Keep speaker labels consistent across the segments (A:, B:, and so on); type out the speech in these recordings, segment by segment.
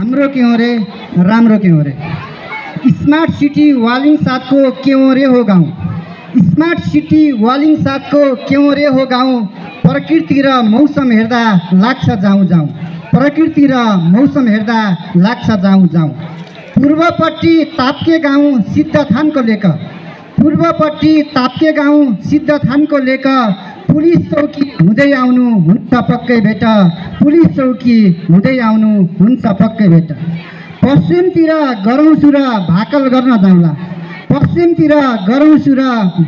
A: हाम्रो के हो रे राम्रो के हो रे। स्मार्ट सिटी वालिङ साथको के हो रे हो गाउँ। स्मार्ट सिटी वालिङ साथको के हो रे हो गाउँ। प्रकृति र मौसम हेर्दा लाग्छ जाउँ जाउँ। प्रकृति र मौसम हेर्दा लाग्छ जाउँ जाउँ। पूर्वपट्टि ताप्के गाउँ सिद्धथानको लेक। पूर्वपट्टि ताप्के गाउँ सिद्धथानको लेक। पुलिस चौकी हुँदै आउनु हुन्छ पक्कै भेट। पुलिस चौकी हुँदै आउनु हुन्छ पक्कै भेट। पश्चिमतिर गरौँ सुर भाकल गर्न जाउँला। पश्चिमतिर गरौँ सुर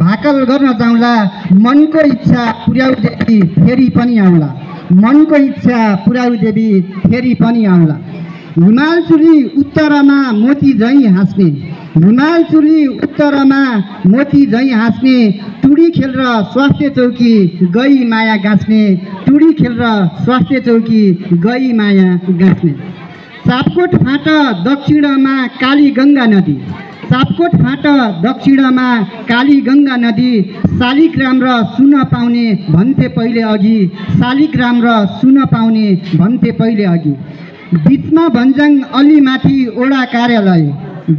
A: भाकल गर्न जाउँला। मनको इच्छा पुर्याउ देवी फेरि पनि आउँला। मनको इच्छा पुर्याउ देवी फेरि पनि आउँला। हिमाल चुली उत्तरमा मोती झैँ हाँस्ने। हिमाल चुली उत्तरमा मोती झैँ हाँस्ने। टुडी खेल र स्वास्थ्य चौकी गई माया गाँच्ने। टुडी खेल र स्वास्थ्य चौकी गई माया गाँच्ने। सापकोट फाँट दक्षिणमा काली गङ्गा नदी। सापकोट फाँट दक्षिणमा काली गङ्गा नदी। शालिग्राम र सुन पाउने भन्थे पहिले अघि। शालिग्राम र सुन पाउने भन्थे पहिले अघि। बिचमा भन्ज्याङ अल्लीमाथि ओडा कार्यालय।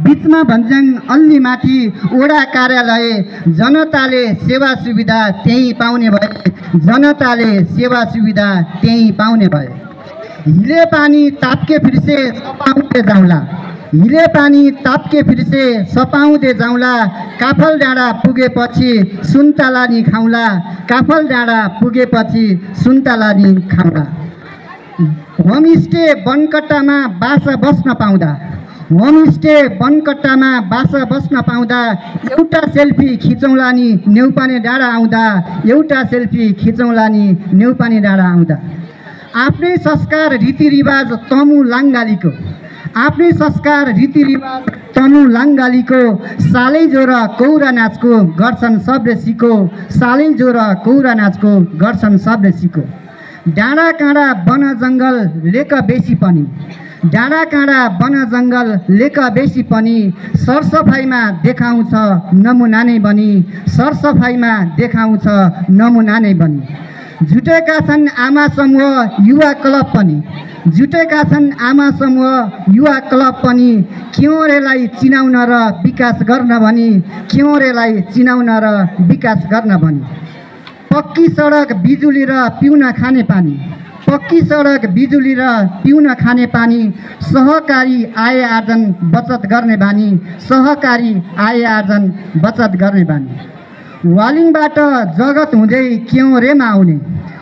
A: बिचमा भन्ज्याङ अल्लीमाथि ओडा कार्यालय। जनताले सेवा सुविधा त्यहीँ पाउने भए। जनताले सेवा सुविधा त्यहीँ पाउने भए। हिले पानी ताप्के फिर्से सपाउँदै जाउँला। हिले पानी ताप्के फिर्से सपाउँदै जाउँला। काफल डाँडा पुगेपछि सुन्तला नि खाउँला। काफल डाँडा पुगेपछि सुन्तला नि खाउँला। होमस्टे बनकट्टामा बास बस्न पाउँदा। होमस्टे बनकट्टामा बास बस्न पाउँदा। एउटा सेल्फी खिचौँला नि नेउपाने डाँडा आउँदा। एउटा सेल्फी खिचौँला नि नेउपाने डाँडा आउँदा। आफ्नै संस्कार रीतिरिवाज तमु लाङ्गालीको। आफ्नै संस्कार रीतिरिवाज तनु लाङ्गालीको। सालै जोर कौरा नाचको गर्छन् सबले सिको। सालै जोर कौरा नाचको गर्छन् सबले सिको। डाँडा काँडा वन जङ्गल लेक बेसी पनि। डाँडा काँडा वन जङ्गल लेक बेसी पनि। सरसफाइमा देखाउँछ नमुना नै बनी। सरसफाइमा देखाउँछ नमुना नै बनी। जुटेका छन् आमा समूह युवा क्लब पनि। जुटेका छन् आमा समूह युवा क्लब पनि। क्योरेलाई चिनाउन र विकास गर्न भनी। क्योरेलाई चिनाउन र विकास गर्न भनी। पक्की सडक बिजुली र पिउन खाने पानी। पक्की सडक बिजुली र पिउन खाने पानी। सहकारी आय आर्जन बचत गर्ने बानी। सहकारी आय आर्जन बचत गर्ने बानी। वालिङबाट जगत हुँदै क्योरेमा आउने।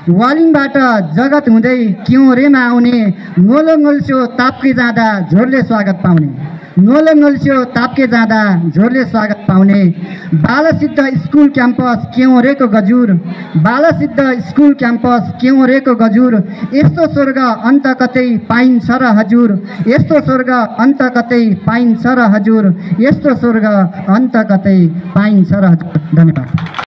A: वालिङबाट जगत हुँदै क्योरेमा आउने। नोलो नोल्स्यो ताप्के जाँदा झोरले स्वागत पाउने। नोलो नोल्स्यो ताप्के जाँदा झोरले स्वागत पाउने। बालसिद्ध स्कुल क्याम्पस क्योरेको गजुर। बालसिद्ध स्कुल क्याम्पस क्योरेको गजुर। यस्तो स्वर्ग अन्त कतै पाइन्छ र हजुर। यस्तो स्वर्ग अन्त कतै पाइन्छ र हजुर। यस्तो स्वर्ग अन्त कतै पाइन्छ र हजुर। धन्यवाद।